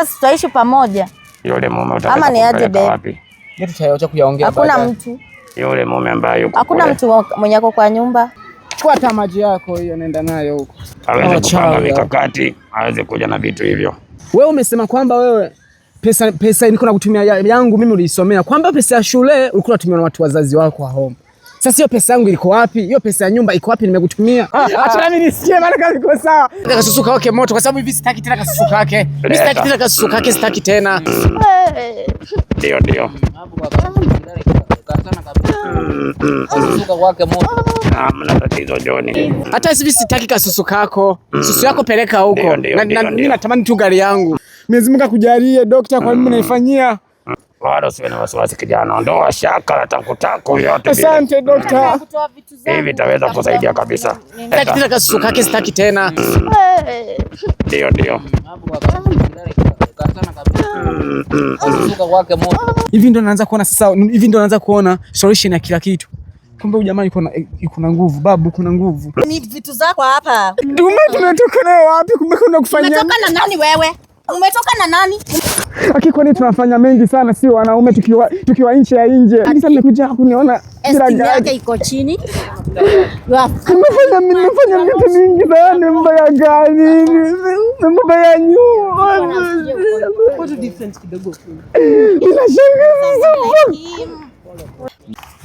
sasa tutaishi pamoja. Yule mume utaweza ama ni aje babe? Yetu tutayoacha kuyaongea baadaye. Hakuna mtu. Yule mume ambaye yuko. Hakuna mtu mwenye ako kwa nyumba. Chukua hata maji yako hiyo nenda nayo huko. Aweze kupanga mikakati, aweze kuja na vitu hivyo. Wewe umesema kwamba wewe pesa niko na kutumia yangu mimi uliisomea. Kwamba pesa ya shule ulikuwa unatumia na watu wazazi wako wa home. Sasa hiyo pesa yangu iko wapi? Hiyo pesa ya nyumba iko wapi nimekutumia? Acha nami nisikie maana kazi iko sawa. Kasusuka wake moto kwa sababu hivi sitaki tena kasusuka wake. Mimi sitaki tena kasusuka wake, sitaki tena. Ndio. Kasusuka wake moto. Hamna tatizo John. Hata hivi sitaki kasusuka kako. Susu yako peleka huko. Na mimi natamani tu gari yangu. Mwenyezi Mungu akujalie daktari, kwa nini unaifanyia? Wala usiwe na wasiwasi kijana, ondoa shaka la takutako yote. Asante daktari. Hivi taweza kusaidia kabisa. Sitaki tena kasusuka kake, sitaki tena. Ndio. Hivi ndo naanza kuona sasa, hivi ndo naanza kuona solution ya kila kitu. Kumbe huyu jamaa yuko na nguvu, babu kuna nguvu. Ni vitu zako hapa. Tumetoka nayo wapi? Kumbe kuna kufanya. Umetoka na nani wewe? Umetoka na nani? Kwani tunafanya mengi sana, sio wanaume tukiwa nje ya nje. Sasa nimekuja kuniona bila yake iko chini. Nimefanya vitu mingi sana, mbaya gani? Mbaya nyuma. What difference kidogo. Inashangaza.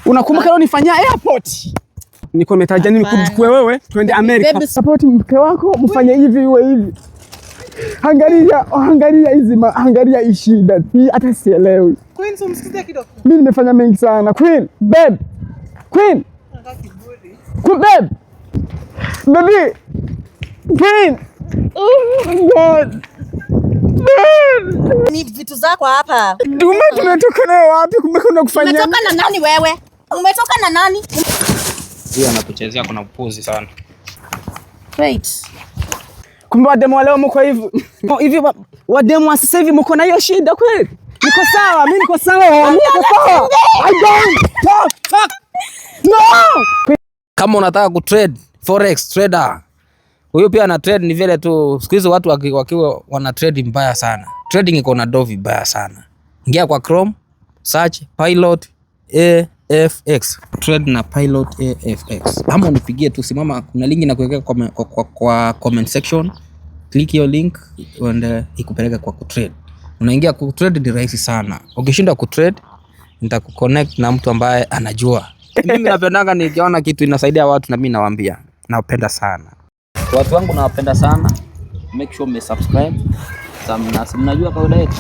Unakumbuka leo nifanyia airport? Niko nimetaja nini kuchukua wewe twende America. Support mke wako mfanye hivi iwe hivi. Angalia hizi angalia ishida. Hata sielewi. Queen umsikize kidogo. Mimi nimefanya mengi sana. Queen, babe. Queen. Babe. Baby. Queen. Oh God. Ni vitu zako hapa. Tumetoka nayo wapi? Kumbe kuna kufanya. Umetoka na nani wewe? Umetoka na nani? Huyu anakuchezea kuna upuzi sana. Wait. Kumbe wademu leo mko hivi. Hivi wademu sasa hivi mko na hiyo shida kweli? Niko sawa, mimi niko sawa. I don't talk. No. Kama unataka kutrade forex trader, huyo pia ana trade ni vile tu siku hizo watu wakiwa wana trade mbaya sana. Trading iko na dovi mbaya sana. Ingia kwa Chrome, search Pilot AFX. Trade na Pilot AFX. Ama unipigie tu, simama, kuna link na kuweka kwa comment section. Click hiyo link and ikupeleka kwa kutrade. Unaingia kutrade ni rahisi sana. Ukishinda kutrade nitakuconnect na mtu ambaye anajua. Mimi napendanga nikiona kitu inasaidia watu na mimi nawaambia. Napenda sana. Watu wangu nawapenda sana. Make sure umesubscribe. Mnajua kawaida yetu.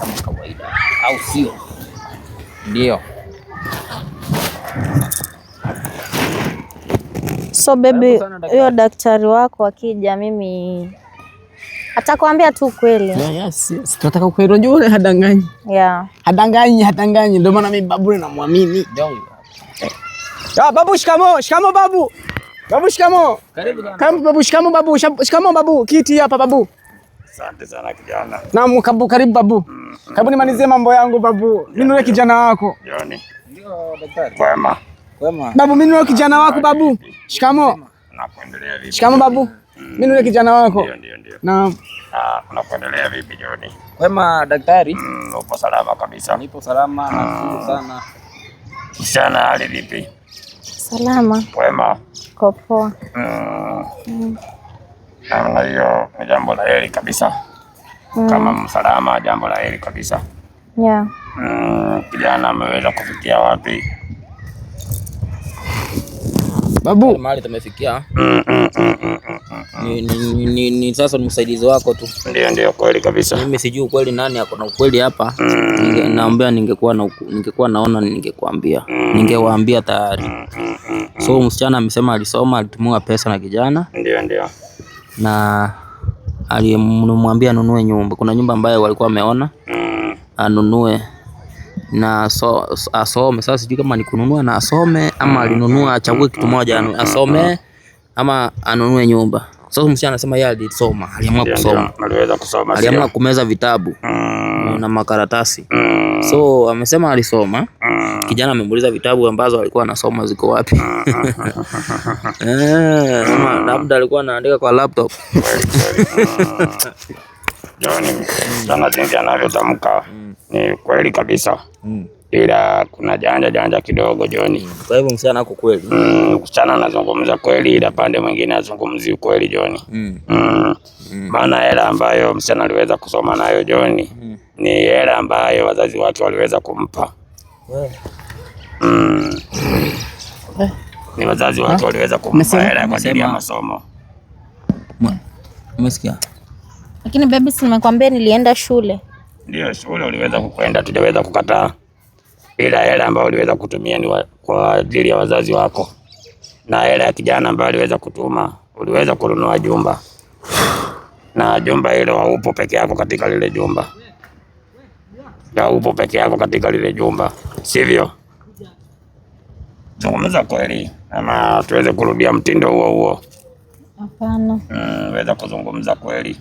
Kama kawaida. Au sio? Ndio. So baby, huyo daktari wako akija mimi atakwambia tu kweli. Yes. Tunataka ukweli. Unajua yule hadanganyi. Yeah. Hadanganyi. Ndio maana mimi babu namwamini. Babu shikamo babu. Babu shikamo. Karibu sana. Karibu babu, shikamo babu. Shikamo babu. Kiti hapa babu. Asante sana kijana. Naam, karibu babu. Karibu nimalizie mambo yangu babu. Mimi ndio kijana wako. John. Ndio daktari. Kwema. Babu, mimi ndio kijana wako babu. Shikamo. Unakuendelea vipi? Shikamo babu. Mimi ndio kijana wako. Ndio. Naam. Unakuendelea vipi John? Kwema daktari. Upo salama kabisa. Nipo salama, nashukuru sana. Sana hali vipi? Salama. Kwema. Poa. Na hiyo ni jambo la heri kabisa. Kama msalama, jambo la heri kabisa. Yeah. Kijana ameweza kufikia wapi? Babu, mahali tumefikia. Ni sasa ni msaidizi wako tu. Ndio kweli kabisa. Mimi sijui ukweli nani ako na ukweli hapa. Naambia ningekuwa naona ningekuambia. Ningewaambia tayari. So msichana amesema alisoma, alitumia pesa na kijana. Ndio. Na alimwambia anunue nyumba. Kuna nyumba ambayo walikuwa wameona. Anunue na asome. Sasa sijui kama ni kununua na asome ama alinunua achague kitu moja, asome ama anunue nyumba. Sasa msichana anasema yeye alisoma, aliamua kusoma. Aliweza kusoma. Aliamua kumeza vitabu na makaratasi. So amesema alisoma. Kijana amemuuliza vitabu ambazo alikuwa anasoma ziko wapi. Labda alikuwa anaandika kwa laptop. John sana jinsi anavyotamka ni kweli kabisa. Ila kuna janja kidogo John. Kwa hivyo msichana ako kweli. Msichana anazungumza kweli, ila pande mwingine azungumzi kweli John. Maana hela ambayo msichana aliweza kusoma nayo John ni hela ambayo wazazi wake waliweza kumpa. Ni wazazi wake waliweza kumpa hela kwa ajili ya masomo. Umesikia? Lakini baby, si nimekwambia nilienda shule. Ndio, shule uliweza kukwenda, tujaweza kukataa. Ila hela ambayo uliweza kutumia ni kwa ajili ya wazazi wako. Na hela ya kijana ambayo aliweza kutuma, uliweza kununua jumba. Na jumba hilo haupo peke yako katika lile jumba. Haupo peke yako katika lile jumba, sivyo? Zungumza kweli ama tuweze kurudia mtindo huo? Hapana. Weza kuzungumza kweli.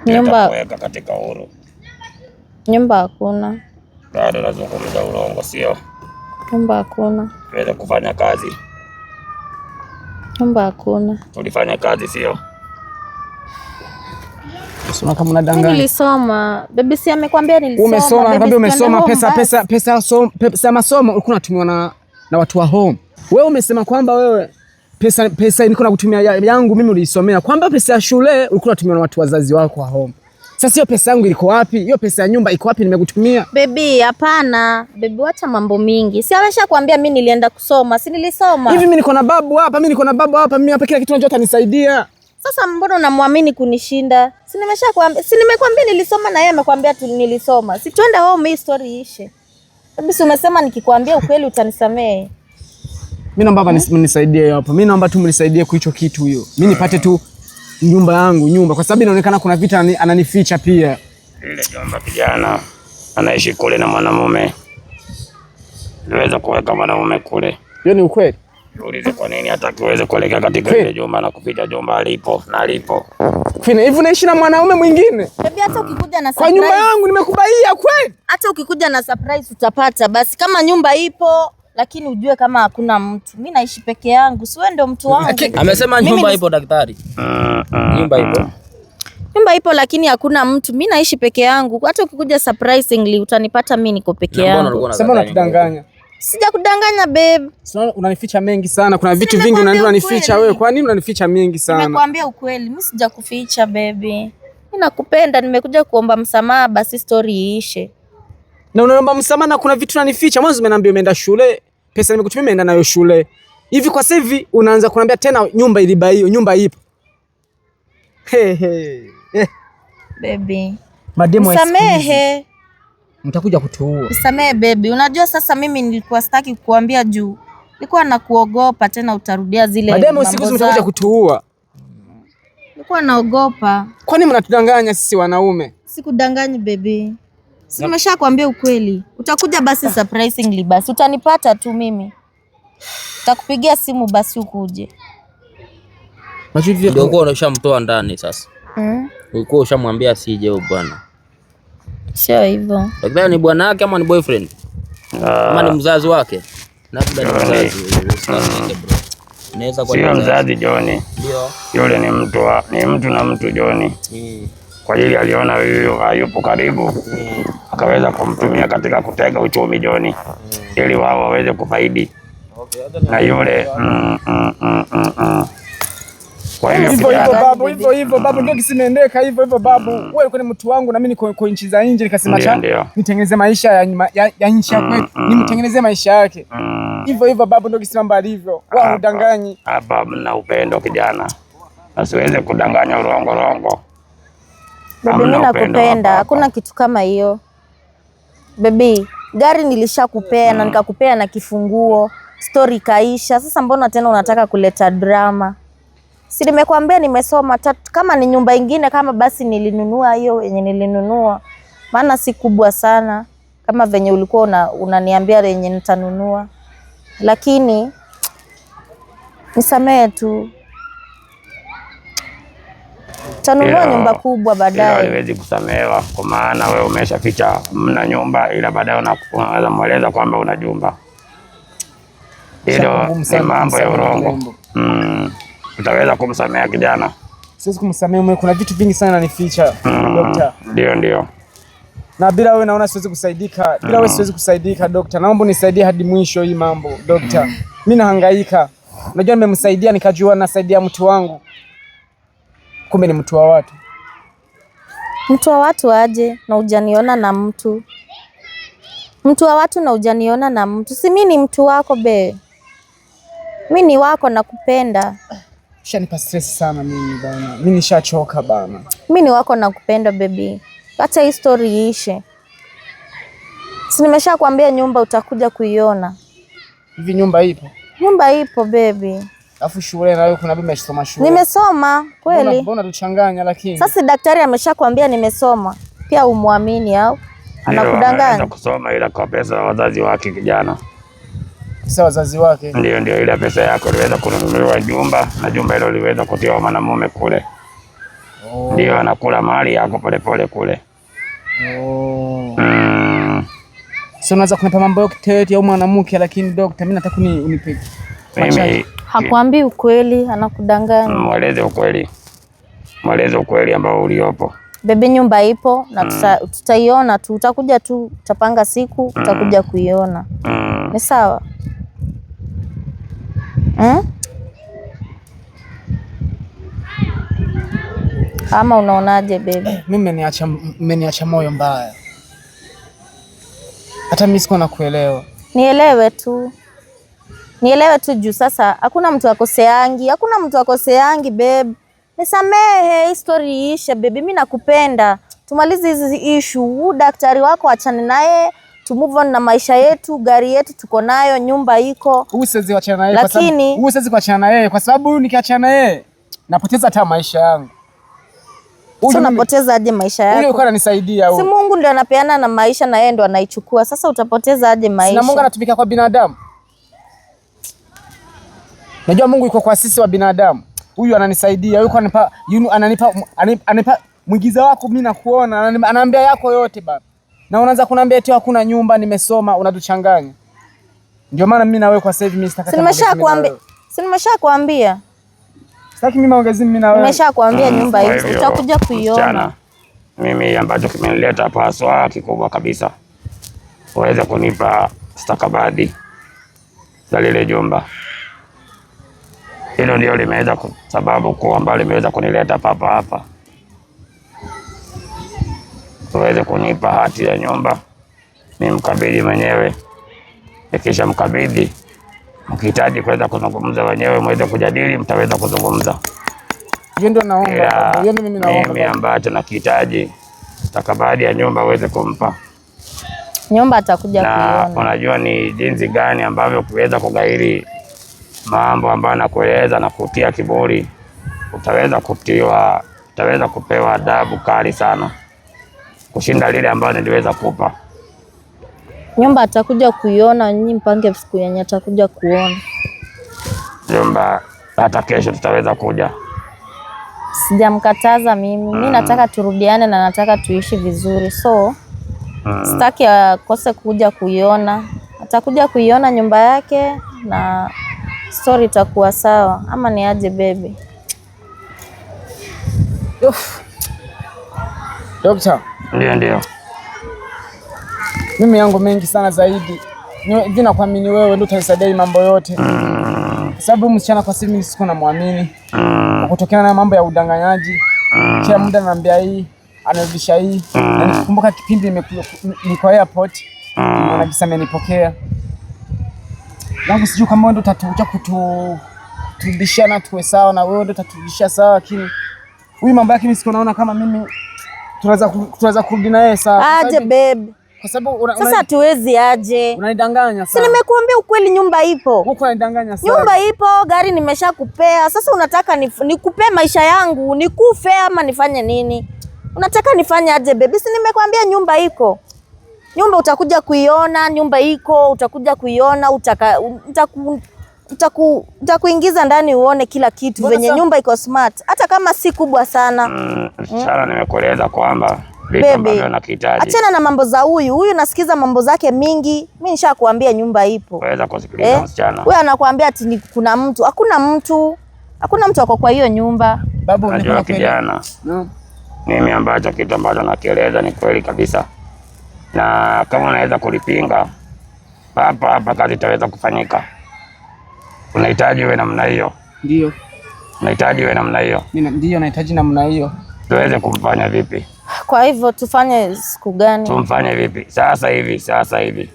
Nyumba kuweka katika huru. Nyumba hakuna. Bado nazungumza urongo, sio? Nyumba hakuna. Weza kufanya kazi. Nyumba hakuna. Tulifanya kazi, sio? Soma kama unadanganya. Nilisoma. Baby, si amekwambia nilisoma. Umesoma, nakwambia umesoma. Pesa masomo ulikuwa unatumia na watu wa home. Wewe umesema kwamba wewe pesa nilikuwa nakutumia yangu mimi uliisomea, kwamba pesa ya shule ulikuwa unatumia na watu wazazi wako wa home. Sasa hiyo pesa yangu iko wapi? Hiyo pesa ya nyumba iko wapi nimekutumia? Baby, hapana. Baby, wacha mambo mingi. Si ameshakwambia mimi nilienda kusoma, si nilisoma. Hivi mimi niko na babu hapa, mimi hapa kila kitu unajua atanisaidia. Sasa mbona unamwamini kunishinda? Si nimeshakwambia, si nimekwambia nilisoma na yeye amekwambia tu nilisoma. Si twende home, hii story ishe. Baby, si umesema nikikwambia ukweli utanisamehe. Mimi naomba mnisaidie hapo. Mimi naomba tu mnisaidie kwa hicho kitu hiyo. Mimi nipate tu nyumba kwa sababu inaonekana kuna vitu ananificha pia. Ile jomba kijana anaishi kule na mwanamume. Niweza kuweka mwanamume kule. Hiyo ni ukweli? Ulize kwa nini hata kiweze kuelekea katika ile jumba na kuficha jumba alipo. Fina, hivi naishi na mwanaume mwingine? Baby, hata ukikuja na surprise. Kwa nyumba yangu nimekubaia kweli? Hata ukikuja na surprise utapata. Basi kama nyumba ipo, lakini ujue kama hakuna mtu. Mimi naishi peke yangu, si wewe ndio mtu wangu. Amesema nyumba ipo daktari. Nyumba ipo. Nyumba ipo lakini hakuna mtu. Mimi naishi peke yangu. Hata ukikuja surprisingly utanipata mimi niko peke yangu. Sasa unatudanganya. Sijakudanganya babe. Sasa unanificha mengi sana. Kuna vitu vingi unanificha wewe. Kwa nini unanificha mengi sana? Nimekwambia ukweli. Mimi sijakuficha baby. Mimi nakupenda, nimekuja kuomba msamaha basi story iishe. Na unaomba msamaha na kuna vitu unanificha. Mwanzo umeniambia umeenda shule. Pesa nimekutumia umeenda nayo shule. Hivi kwa sasa hivi unaanza kuniambia tena nyumba ilibaiyo, nyumba ipo. Baby. Mademo Msamehe. Mtakuja kutuua. Msamehe baby. Unajua sasa mimi nilikuwa sitaki kukuambia juu. Nilikuwa nakuogopa tena utarudia zile mambo. Mademo siku mtakuja kutuua. Nilikuwa naogopa. Kwa nini mnatudanganya sisi wanaume? Sikudanganyi baby. Si nimeshakwambia ukweli. Utakuja basi surprisingly basi. Utanipata tu mimi. Nitakupigia simu basi ukuje. Ndio uko unashamtoa ndani sasa. Ulikuwa ushamwambia asije huyo bwana. Sio hivyo. Daktari ni bwana wake ama ni boyfriend? Ama ni mzazi wake? Labda ni mzazi. Unaweza kwa sio mzazi John. Ndio. Yule ni mtu na mtu John. Kwa hiyo aliona huyo hayupo karibu. Akaweza kumtumia katika kutega uchumi John. Ili wao waweze kufaidi. Na yule Kwa hiyo hivyo babu ndio kisimeendeka hivyo babu. Wewe ulikuwa ni mtu wangu na mimi niko nchi za nje nikasema nitengeneze maisha ya nchi ya kwetu. Nimtengenezee maisha yake. Hivyo babu ndio kisimamba alivyo. Wao udanganyi. Hapa mna upendo kijana. Asiweze kudanganya urongo. Baby, mimi nakupenda. Hakuna kitu kama hiyo. Baby, gari nilishakupea na nikakupea na kifunguo. Story kaisha. Sasa mbona tena unataka kuleta drama? Si nimekwambia nimesoma kama ni nyumba ingine kama basi nilinunua hiyo yenye nilinunua. Maana si kubwa sana kama venye ulikuwa unaniambia yenye nitanunua. Lakini nisamehe tu. Tanunua nyumba kubwa baadaye. Haiwezi kusamehewa kwa maana wewe umeshaficha mna nyumba ila baadaye unaweza mueleza kwamba una jumba. Hilo ni mambo ya urongo. Utaweza kumsamea kijana? siwezi kumsamehe mwe, kuna vitu vingi sana nanificha dokta. Ndio. Na bila wewe naona siwezi kusaidika. Bila wewe siwezi kusaidika dokta. Naomba unisaidie hadi mwisho hii mambo dokta. Mimi nahangaika. Unajua nimemsaidia nikajua nasaidia mtu wangu. Kumbe ni mtu wa watu. Mtu wa watu aje na hujaniona na mtu? Mtu wa watu na hujaniona na mtu? Si mimi ni mtu wako be. Mimi ni wako na kupenda. Ushanipa stress sana mimi bana. Mimi nishachoka bana. Mimi ni wako na kupenda baby. Acha hii story iishe. Si nimeshakwambia nyumba utakuja kuiona. Hivi nyumba ipo? Nyumba ipo baby. Alafu shule na wewe kuna bibi umesoma shule. Nimesoma kweli. Mbona tuchanganya lakini? Sasa daktari ameshakwambia nimesoma. Pia umwamini au? Anakudanganya. Kusoma ila kwa pesa ya wazazi wake kijana. Pesa wazazi wake? Ndio ile pesa yako iliweza kununuliwa jumba na jumba hilo liweza kutiwa mwanamume kule. Ndio anakula mali yako polepole kule. Sio unaweza kunipa mambo yote au mwanamke, lakini dokta mimi nataka unipe. Mimi hakuambii ukweli, anakudanganya. Mweleze ukweli ambao uliopo. Bebe, nyumba ipo na tutaiona tu, utakuja tu, utapanga siku utakuja kuiona. Ni sawa? Ama unaonaje bebe? Mimi mmeniacha moyo mbaya. Hata mimi siko nakuelewa. Nielewe tu juu sasa hakuna mtu akoseangi babe. Nisamehe, history isha baby, mimi nakupenda. Tumalize hizi issue. Daktari wako achane naye, to move on na maisha yetu, gari yetu tuko nayo, nyumba iko. Usiwezi kuachana naye kwa sababu usiwezi kuachana naye kwa sababu nikiachana naye napoteza hata maisha yangu. Sasa unapoteza aje maisha yako? Yule yuko ananisaidia huyo. Si Mungu ndio anapeana na maisha na yeye ndo anaichukua. Sasa utapoteza aje maisha? Na Mungu anatumika kwa binadamu. Najua Mungu yuko kwa sisi wa binadamu. Huyu ananisaidia, yuko ananipa mwigiza wako mimi nakuona, anaambia yako yote baba. Na unaanza kuniambia eti hakuna nyumba, nimesoma, unatuchanganya. Ndio maana mimi na wewe kwa sasa hivi mimi sitaka. Nimeshakwambia. Sitaki mimi maongezi mimi na wewe. Nimeshakwambia nyumba hii utakuja kuiona. Mimi ambacho kimenileta hapa haswa kikubwa kabisa, uweze kunipa stakabadhi za lile jumba. Hilo ndio limeweza sababu kuu ambayo limeweza kunileta hapa. Uweze kunipa hati ya nyumba, mimi mkabidhi mwenyewe. Nikisha mkabidhi, mkihitaji kuweza kuzungumza wenyewe mweze kujadili, mtaweza kuzungumza. Hiyo ndio naomba. Hiyo ndio mimi naomba. Mimi ambacho nakihitaji stakabadhi ya nyumba uweze kumpa. Nyumba atakuja kuiona. Unajua ni jinsi gani ambavyo kuweza kugairi mambo ambayo nakueleza na kutia kiburi, utaweza kupewa adhabu kali sana kushinda lile ambalo niliweza kupa. Nyumba atakuja kuiona, nyinyi mpange siku yenye atakuja kuona. Nyumba hata kesho tutaweza kuja. Sijamkataza mimi. Mimi nataka turudiane na nataka tuishi vizuri. So sitaki akose kuja kuiona. Atakuja kuiona nyumba yake na story itakuwa sawa. Ama ni aje baby? Dokta. Ndio. Mimi yangu mengi sana zaidi. Hivi nakuamini wewe ndio utanisaidia mambo yote. Kwa sababu msichana kwa sisi mimi siko namwamini. Kutokana na mambo ya udanganyaji. Kila muda ananiambia hii, anarudisha hii. Na nikikumbuka kipindi niko airport, anajisema amenipokea. Yangu sijui kama wewe ndio utakuja kuturudishana tuwe sawa na wewe ndio utaturudisha sawa, lakini huyu mambo yake mimi siko naona kama mimi tunaweza kurudi na yeye sawa. Aje babe. Kwa sababu sasa hatuwezi aje. Unanidanganya sana. Si nimekuambia ukweli, nyumba ipo. Huko unanidanganya sana. Nyumba ipo, gari nimeshakupea. Sasa unataka nikupee maisha yangu, nikufe ama nifanye nini? Unataka nifanye aje baby? Si nimekuambia nyumba iko. Nyumba utakuja kuiona, nyumba iko, utakuja kuiona, utakuingiza ndani uone kila kitu venye nyumba iko smart. Hata kama si kubwa sana. Sana nimekueleza kwamba vitu ambavyo nakihitaji. Achana na mambo za huyu nasikiza mambo zake mingi. Mimi nishakwambia nyumba ipo. Waweza kusikiliza msichana. Wewe anakuambia ati kuna mtu. Hakuna mtu. Hakuna mtu ako kwa hiyo nyumba. Babu, najua kijana. Mimi kitu ambacho nakieleza ni kweli kabisa, na kama unaweza kulipinga hapa kazi itaweza kufanyika. Unahitaji uwe namna hiyo? Ndio. Unahitaji uwe namna hiyo? Ndio, nahitaji namna hiyo. Tuweze kumfanya vipi? Kwa hivyo tufanye siku gani? Tumfanye vipi? Sasa hivi.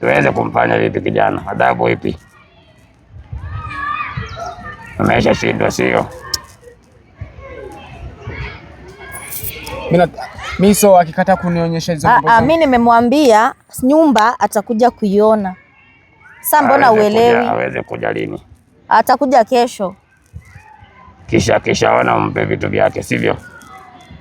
Tuweze kumfanya vipi kijana? Adhabu ipi? Amesha shindwa, sio? Mimi so akikata kunionyesha hizo mambo. Mimi nimemwambia nyumba atakuja kuiona. Sasa mbona uelewi? Aweze kuja lini? Atakuja kesho. Kisha ona umpe vitu vyake, sivyo?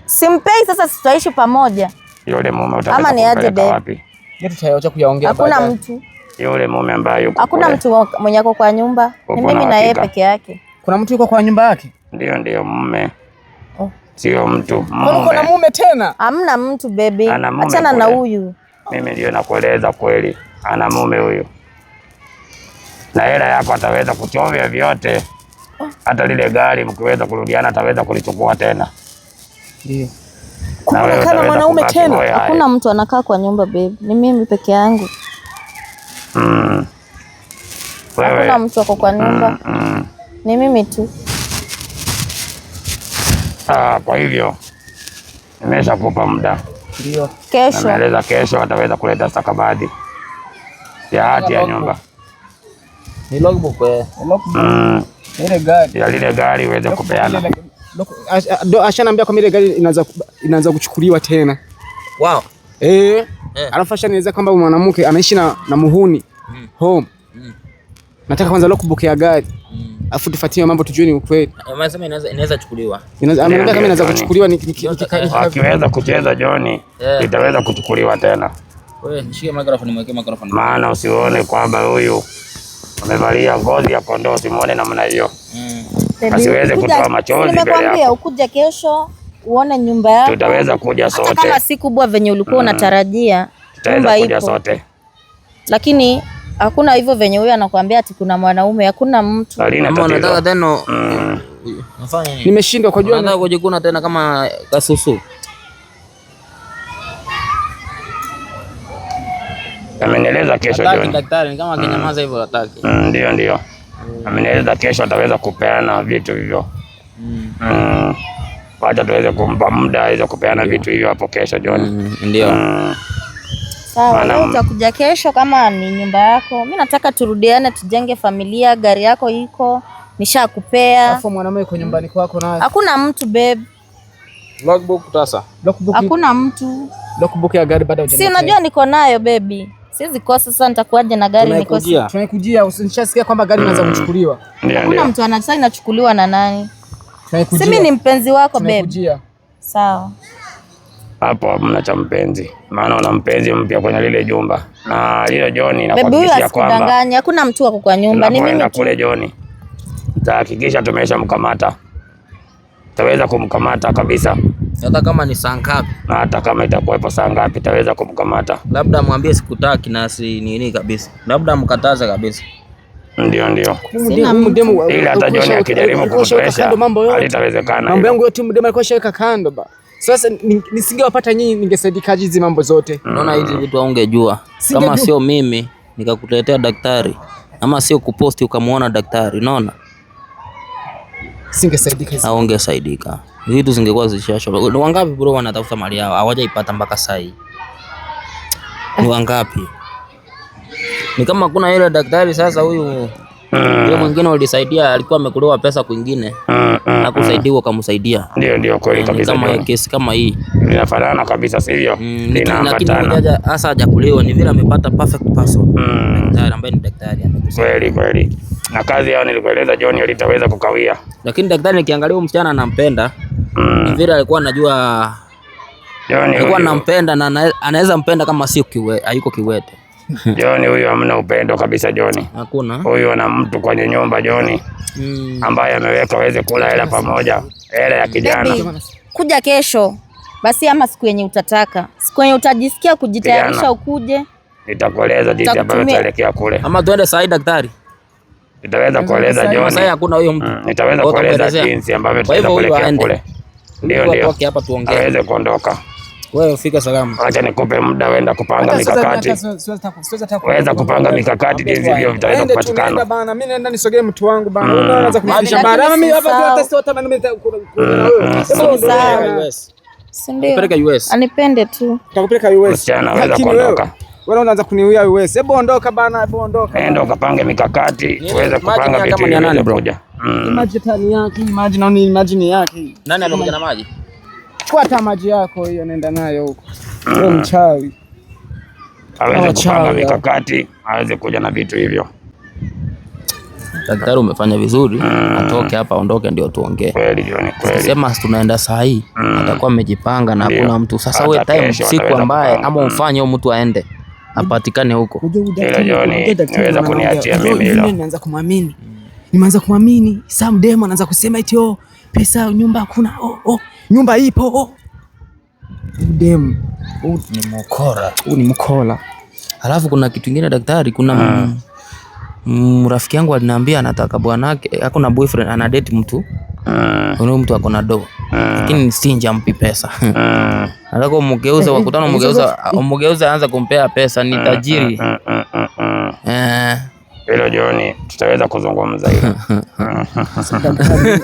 Simpei, sasa tutaishi pamoja. Yule mume utapeleka wapi? Tutayaocha kuyaongea. Hakuna mtu. Yule mume ambaye yuko. Hakuna mtu mwenye ako kwa nyumba. Ni mimi na yeye peke yake. Kuna mtu yuko kwa nyumba yake? Ndio mume. Sio mtu. Kuna mume tena? Hamna mtu baby. Achana na huyu. Mimi ndio nakueleza kweli. Ana mume huyu. Na hela yako ataweza kuchovya vyote. Hata lile gari mkiweza kurudiana ataweza kulichukua tena. Ndio. Kuna mwanaume tena? Hakuna mtu anakaa kwa nyumba baby. Ni mimi peke yangu. Hakuna mtu ako kwa nyumba. Ni mimi tu. Kwa hivyo nimeshakupa muda. Ndio. Kesho. Naeleza kesho ataweza kuleta stakabadhi ya hati ya nyumba. Ni logbook ile gari. Ya lile gari uweze kupeana. Ashaniambia kwa ile gari inaanza kuchukuliwa tena. Wow. Alafu ashanieleza kwamba mwanamke anaishi na muhuni home. Nataka kwanza logbook ya gari. Afu tufuatie mambo tujue ni ukweli. Amesema inaweza chukuliwa. Anaambia kama inaweza kuchukuliwa akiweza kucheza John itaweza kuchukuliwa tena. Wewe nishike microphone, mweke microphone. Maana usione kwamba huyu amevalia ngozi ya kondoo, simuone namna hiyo. Asiweze kutoa machozi mbele yako. Nimekwambia ukuje kesho uone nyumba yako. Tutaweza kuja sote. Hata kama si kubwa venye ulikuwa unatarajia. Tutaweza kuja sote. Lakini hakuna hivyo venye huyu anakuambia ati kuna mwanaume, hakuna mtu. Kama unataka tena nafanya nini? Nimeshindwa kujua. Nataka kujikuna tena kama kasusu. Amenieleza kesho John. Daktari kama akinyamaza hivyo hataki. Ndio. Amenieleza kesho ataweza kupeana vitu hivyo. Wacha tuweze kumpa muda aweze kupeana vitu hivyo hapo kesho John. Ndio. Sawa, leo utakuja kesho kama ni nyumba yako. Mimi nataka turudiane, tujenge familia, gari yako iko, nishakupea. Alafu mwanamume yuko nyumbani kwako naye. Hakuna mtu babe. Logbook tasa. Hakuna mtu. Logbook ya gari bado hujanipa. Si unajua niko nayo baby. Siwezi kosa, sasa nitakuaje na gari niko. Tunaikujia, usinishasikia kwamba gari inaanza kuchukuliwa. Hakuna mtu anasema inachukuliwa na nani? Si mimi ni mpenzi wako babe. Sawa. Hapo hamna cha mpenzi. Maana una mpenzi mpya kwenye lile jumba. Na lile John inakuhakikishia kwamba hakuna mtu wako kwa nyumba, ni mimi tu. Kule John. Tutahakikisha tumeshamkamata. Tutaweza kumkamata kabisa. Hata kama ni saa ngapi? Na hata kama itakuwepo saa ngapi tutaweza kumkamata. Labda mwambie sikutaki na si nini kabisa. Labda mkataze kabisa. Ndio. Ili hata John akijaribu kukuzoesha halitawezekana. Mambo yangu yote mdemu alikuwa shaweka kando ba. Sasa nisingewapata nyinyi ningesaidikaje hizi mambo zote? Unaona hizi vitu haungejua. Kama sio mimi nikakuletea daktari ama sio kuposti ukamuona daktari, unaona? Singesaidika hizi. Haungesaidika. Vitu zingekuwa zishasho. Ni wangapi bro wanatafuta mali yao hawajaipata mpaka sasa hii? Ni wangapi? Ni kama kuna yule daktari sasa huyu yule mwingine ulisaidia alikuwa amekulewa pesa kwingine na kusaidiwa kumsaidia. Ndio kweli kabisa. Kama kesi kama hii inafanana kabisa, sivyo? Lakini hasa hajakulewa, ni vile amepata perfect person. Daktari ambaye ni daktari amekusaidia. Kweli. Na kazi yao nilikueleza John alitaweza kukawia. Lakini daktari nikiangalia msichana anampenda. Ni vile alikuwa anajua John alikuwa anampenda na anaweza mpenda kama sio hayuko kiwete. John huyu hamna upendo kabisa John. Hakuna. Huyu ana mtu kwenye nyumba John. Ambaye ameweka waweze kula hela pamoja. Hela ya kijana. Kuja kesho. Basi ama siku yenye utataka. Siku yenye utajisikia kujitayarisha ukuje. Nitakueleza jinsi ambavyo tutaelekea kule. Ama tuende saa hii daktari. Nitaweza kueleza John. Sasa hakuna huyo mtu. Nitaweza kueleza jinsi ambavyo tutaweza kuelekea kule. Ndio. Hapa tuongee. Aweze kuondoka. Wewe fika salama. Acha nikupe muda wenda kupanga mikakati. Weza kupanga mikakati jinsi hivyo vitaweza kupatikana. Bana, mimi naenda nisogee mtu wangu bana. Unaanza kunifikisha bana. Mimi hapa hata sio hata mimi si ndio? Peleka US. Anipende tu. Tutakupeleka US. Msichana weza kuondoka. Wewe unaanza kuniuia US. Hebu ondoka bana, hebu ondoka. Nenda ukapange mikakati, uweze kupanga vitu hivi nani bro? Maji tani yake, maji na nini, maji ni yake. Nani amekuja na maji? Chukua hata maji yako hiyo, nenda nayo huko. Wewe mchawi. Aweze kupanga mikakati, aweze kuja na vitu hivyo. Daktari, umefanya vizuri. Atoke hapa, ondoke ndio tuongee. Kweli John, kweli. Sema tunaenda saa hii, atakuwa amejipanga na hakuna mtu. Sasa wewe time siku ambaye ama umfanye huyo mtu aende apatikane huko. Ile John, naweza kuniachia mimi hilo. Mimi naanza kumwamini. Nimeanza kumwamini. Sam Demo anaanza kusema eti pesa nyumba hakuna. Nyumba ipo. Demo. Ni mkora. Ni mkola. Alafu kuna kitu kingine daktari, kuna rafiki yangu aliniambia anataka bwanake ako na boyfriend ana date mtu. Huyo mtu ako na do. Lakini stingy ampi pesa. Nataka umgeuze wakutana umgeuze aanza kumpea pesa ni tajiri. Hilo John, tutaweza kuzungumza hilo.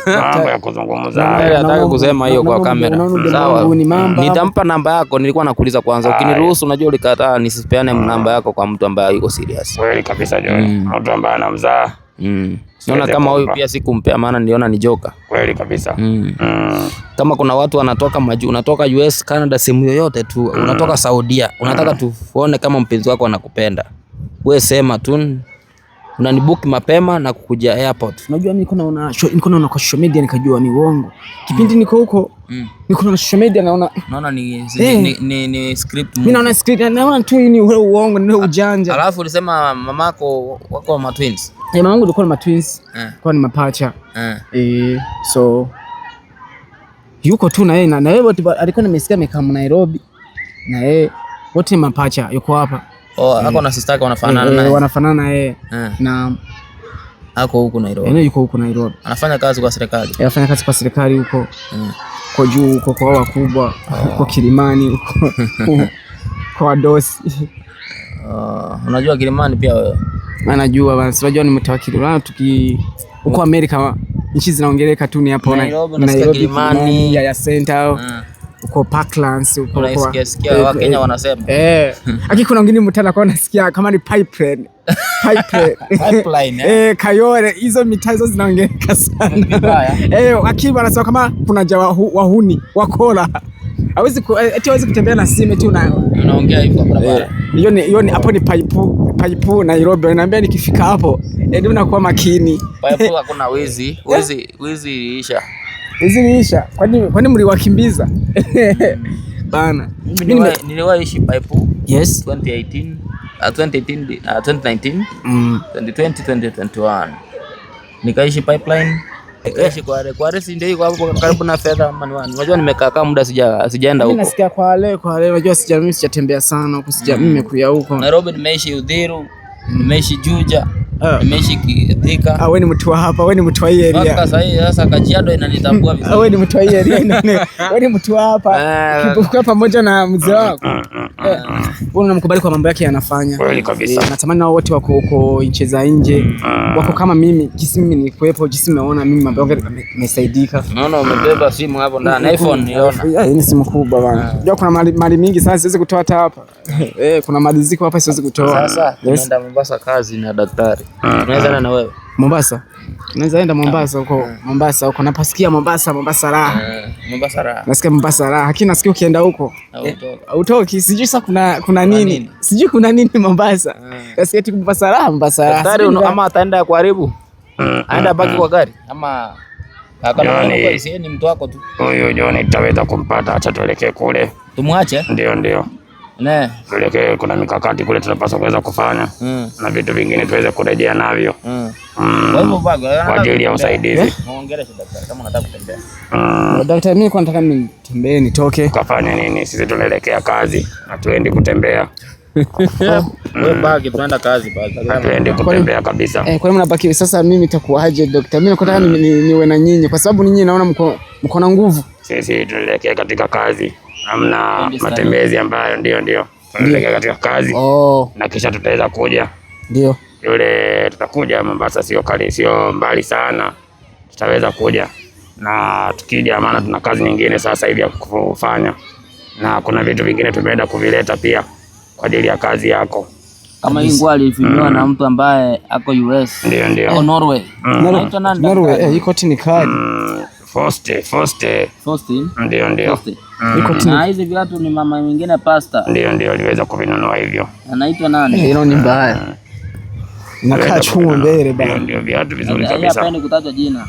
Mambo ya kuzungumza. Nataka kusema hiyo kwa kamera. Sawa. Nitampa namba yako, nilikuwa nakuuliza kwanza. Ukiniruhusu, unajua ulikataa nisipeane namba yako kwa mtu ambaye yuko serious. Kweli kabisa John. Mtu ambaye anamzaa. Naona kama huyu pia sikumpea maana niliona ni joka. Kweli kabisa. Kama kuna watu wanatoka unatoka US, Canada, sehemu yoyote tu, unatoka Saudia, unataka tuone kama mpenzi wako anakupenda. Wewe sema tu unanibook mapema na kukuja airport. Unajua mimi niko naona kwa social media nikajua ni uongo. Kipindi niko huko niko na social media naona ni script. Mimi naona script naona tu ni uongo, ni ujanja. Alafu ulisema mamako wako ma twins. Mama yangu alikuwa na twins. Kwa ni mapacha. So yuko tu na yeye na yeye alikuwa nimesikia mekam Nairobi. Na yeye wote mapacha yuko hapa. Ako na sister yake wanafanana naye. Wanafanana yeye. Na ako huko Nairobi. Yeye yuko huko Nairobi. Anafanya kazi kwa serikali. Anafanya kazi kwa serikali huko. Kwa juu huko kwa wakubwa, huko Kilimani huko. Kwa dosi. Unajua Kilimani pia wewe? Anajua bana, unajua ni mtawakili. Huko Amerika nchi zinaongeleka tu ni hapo Nairobi, Kilimani ya center. Uko Parklands uko unaisikia Wakenya wanasema haki kuna wengine mtana kwa nasikia kama ni pipeline Kayole hizo mitazo zinaongeleka sana haki wanasema kama kuna wahuni wakola hawezi kutembea na simu tu unaongea hivyo kwa barabara hiyo ni hapo ni pipe Nairobi naambia nikifika hapo ndio nakuwa makini pipe hakuna wizi isha. Hizi niisha. Kwani mliwakimbiza? Bana. Mimi niliwahi ishi pipe. Yes. 2019, 2020, 2021. Nikaishi pipeline. Nikaishi kwa resi ndio iko hapo karibu na fedha manuani. Unajua nimekaa kama muda sijaenda huko. Mimi nasikia kwa leo unajua mimi sijatembea sana huko mimi kuya huko. Nairobi nimeishi Udhiru, nimeishi Juja. Nimeishi Thika. Wewe ni mtu wa hapa, wewe ni mtu wa hii area. Mpaka sasa Kajiado inanitambua vizuri. Wewe ni mtu wa hii area. Wewe ni mtu wa hapa. Ukiwa pamoja na mzee wako. Wewe unamkubali kwa mambo yake yanafanya. Kweli kabisa. Natamani nao wote wako huko nchi za nje. Wako kama mimi, jinsi mimi nilikuwepo, jinsi nimeona mimi mambo yangu yamesaidika. Naona umebeba simu hapo ndani, iPhone niona. Hii ni simu kubwa bana. Unajua kuna mali mingi sana siwezi kutoa hata hapa. Kuna mali ziko hapa siwezi kutoa. Sasa tunaenda Mombasa kazi na daktari. Tunaweza na wewe. Mombasa. Tunaweza enda Mombasa huko. Mombasa huko. Napasikia Mombasa raha. Mombasa raha. Nasikia Mombasa raha. Lakini nasikia ukienda huko hautoki. Sijui sasa kuna nini. Sijui kuna nini Mombasa. Nasikia tu Mombasa raha. Daktari ama ataenda kuharibu. Aenda baki kwa gari ama akana ni mtu wako tu. Huyo John tutaweza kumpata, acha tuelekee kule. Tumwache? Ndio. Tuelekee, kuna mikakati kule tunapaswa kuweza kufanya na vitu vingine tuweze kurejea navyo kwa ajili ya usaidizi. Muongeleshe daktari kama unataka kutembea. Daktari, mimi nataka nitembee nitoke. Kafanya nini? Sisi tunaelekea kazi na tuendi kutembea. Wewe baki tunaenda kazi basi. Hatuendi kutembea kabisa. Kwa hiyo mnabaki sasa, mimi nitakuaje daktari? Mimi nataka niwe na nyinyi kwa sababu nyinyi naona mko na nguvu. Sisi tunaelekea katika kazi. Hamna matembezi ambayo ndio. Tunaelekea katika kazi. Na kisha tutaweza kuja. Ndio. Yule tutakuja Mombasa, sio mbali sana. Tutaweza kuja. Na tukija maana tuna kazi nyingine sasa hivi ya kufanya. Na kuna vitu vingine tumeenda kuvileta pia kwa ajili ya kazi yako. Kama hii nguo alifinywa na mtu ambaye ako US. Ndio. Au Norway. Anaitwa nani? Norway, hii koti ni kali. Foste. Ndio. Na hizi viatu ni mama mwingine pasta. Ndio aliweza kuvinunua hivyo. Anaitwa nani? Hilo ni mbaya. Inakaa chuma mbele bana. Ndio viatu vizuri kabisa. Hapendi kutaja jina.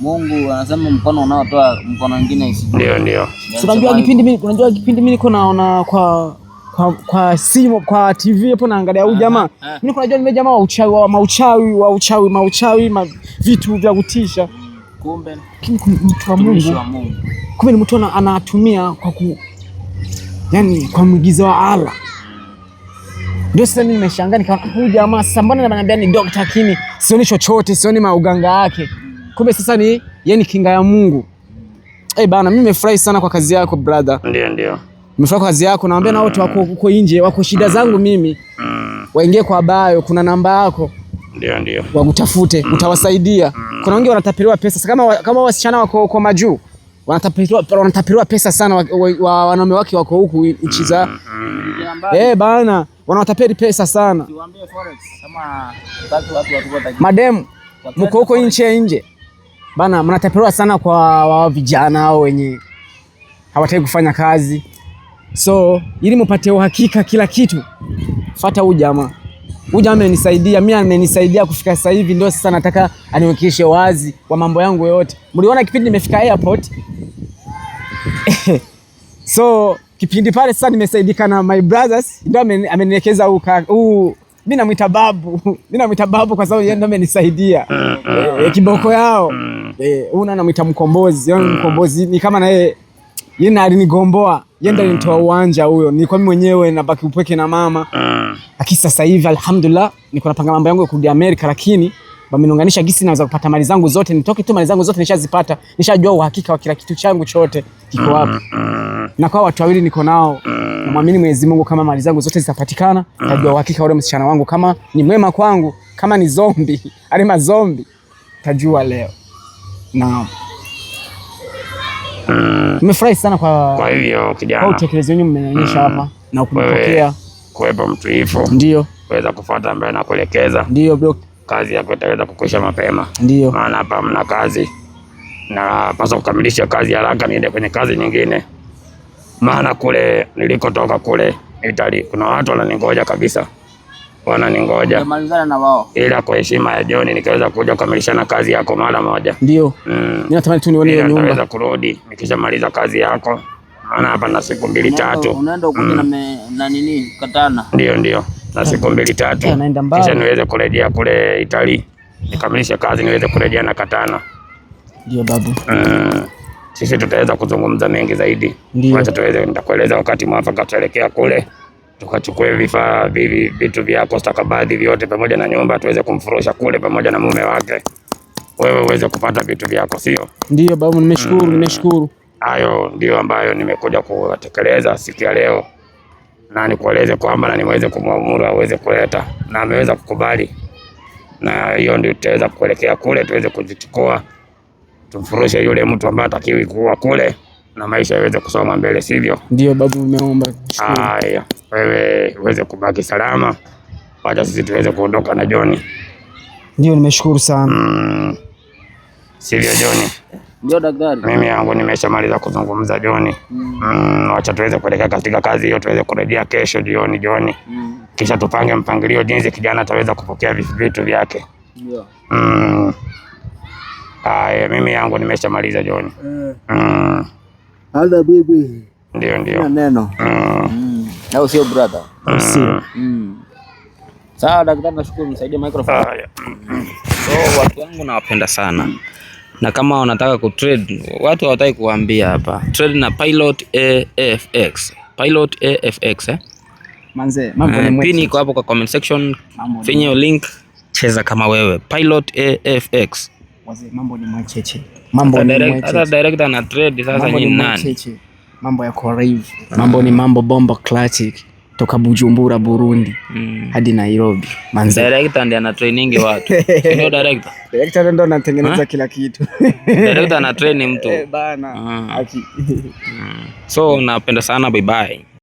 Mungu anasema mkono unaotoa mkono mwingine isije. Ndio. Unajua kipindi mimi niko naona kwa simu, kwa TV hapo naangalia huyu jamaa. Mimi niko najua ni jamaa wa uchawi, vitu vya kutisha. Kumbe mtu wa Mungu. Kumbe ni mtu anatumia yani kwa mwigizo wa Allah. Ndio sasa mimi nimeshangaa nikaona huyu jamaa sasa mbona ananiambia ni doctor lakini sioni chochote, sioni mauganga yake. Kumbe sasa ni yani kinga ya Mungu. Bana mimi nimefurahi sana kwa kazi yako brother. Ndio. Nimefurahi kwa kazi yako, naambia na wote wako huko nje, wako shida zangu mimi. Waingie kwa Bayo, kuna namba yako. Ndio. Wakutafute, utawasaidia. Kuna wengi wanatapeliwa pesa. Kama wasichana wako kwa majuu, wanatapeliwa pesa sana wanaume wake wako huku nchi za. Bana, wanatapeli pesa sana. Niwaambie forex kama watu madem mko huko nje. Bana, mnatapeliwa sana kwa vijana hao wenye hawataki kufanya kazi. So, ili mpate uhakika kila kitu, fuata huyu jamaa. Huyu jamaa amenisaidia, mimi amenisaidia kufika sasa hivi, ndio sasa nataka aniwekeshe wazi kwa mambo yangu yote. Mliona kipindi nimefika airport. So, kipindi pale sasa nimesaidika na my brothers, ndio amenielekeza huu mimi namuita babu kwa sababu yeye ndio amenisaidia. Kiboko yao. Una namuita mkombozi. Yeye mkombozi ni kama na yeye alinigomboa. Yeye ndiye alinitoa uwanja huyo. Nilikuwa mimi mwenyewe nabaki upweke na mama. Lakini sasa hivi alhamdulillah niko napanga mambo yangu ya kurudi Amerika, lakini wameniunganisha gisi naweza kupata mali zangu zote. Nitoke tu mali zangu zote nishazipata. Nishajua uhakika wa kila kitu changu chote kiko wapi. Na kwa watu wawili niko nao. Namwamini Mwenyezi Mungu kama mali zangu zote zitapatikana, najua uhakika wale msichana wangu kama ni mwema kwangu, kama ni zombi, ali mazombi tajua leo. Naam. Nimefurahi sana kwa hivyo kijana. Kwa utekelezaji wenu mmenionyesha hapa na kunipokea. Kuwepo mtuifu. Ndio. Kuweza kufuata ambaye nakuelekeza. Ndio bro. Kazi yako itaweza kukwisha mapema. Ndio. Maana hapa mna kazi. Na pasa kukamilisha kazi haraka niende kwenye kazi nyingine. Maana kule nilikotoka kule Italy kuna watu wananingoja kabisa. Wananingoja. Nimalizana na wao. Ila kwa heshima ya John nikaweza kuja kukamilishana kazi yako mara moja. Ndio. Ninatamani tu nione nyumba. Naweza kurudi nikishamaliza kazi yako. Maana hapa na siku 2-3. Unaenda kuja na nini Katana? Ndio. Na siku 2-3. Kisha niweze kurejea kule Italy. Nikamilishe kazi niweze kurejea na Katana. Ndio babu. Sisi tutaweza kuzungumza mengi zaidi. Wacha tuweze nitakueleza wakati mwafaka tuelekea kule. Tukachukue vifaa vitu vyako stakabadhi vyote pamoja na nyumba tuweze kumfurusha kule pamoja na mume wake. Wewe uweze kupata vitu vyako sio? Ndio babu, nimeshukuru. Hayo ndio ambayo nimekuja kutekeleza siku ya leo. Na nikueleze kwamba na niweze kumwamuru aweze kuleta na ameweza kukubali. Na hiyo ndio tutaweza kuelekea kule tuweze kujichukua. Tumfurushe yule mtu ambaye atakiwi kuwa kule na maisha yaweze kusoma mbele sivyo? Ndio babu, nimeomba. Haya, wewe uweze kubaki salama. Wacha sisi tuweze kuondoka na John. Ndio, nimeshukuru sana. Sivyo John? Ndio daktari. Mimi yangu nimeshamaliza kuzungumza John. Wacha tuweze kuelekea katika kazi hiyo tuweze kurejea kesho jioni John. Kisha tupange mpangilio jinsi kijana ataweza kupokea vitu vyake. Ndio. Haya, mimi yangu nimeshamaliza John. Hada bibi. Ndio. Neno. Au sio brother? Sio. Sawa daktari, nashukuru nisaidie microphone. So watu wangu nawapenda sana. Na kama wanataka kutrade, watu hawataki kuambia hapa. Trade na Pilot AFX. Pilot AFX Manze, mambo ni pini iko hapo kwa comment section. Finya hiyo link, cheza kama wewe. Pilot AFX. Wazee, mambo ni mwacheche. Mambo ni mwacheche. Hata director na trade sasa nyinyi nani? Mambo ya Corrave. Mambo ni mambo bomba classic. Toka Bujumbura Burundi hadi Nairobi. Manze. Director ndiye ana training watu. Ndio director. Director ndo anatengeneza kila kitu. Director ana train mtu. Bana. So napenda sana, bye bye.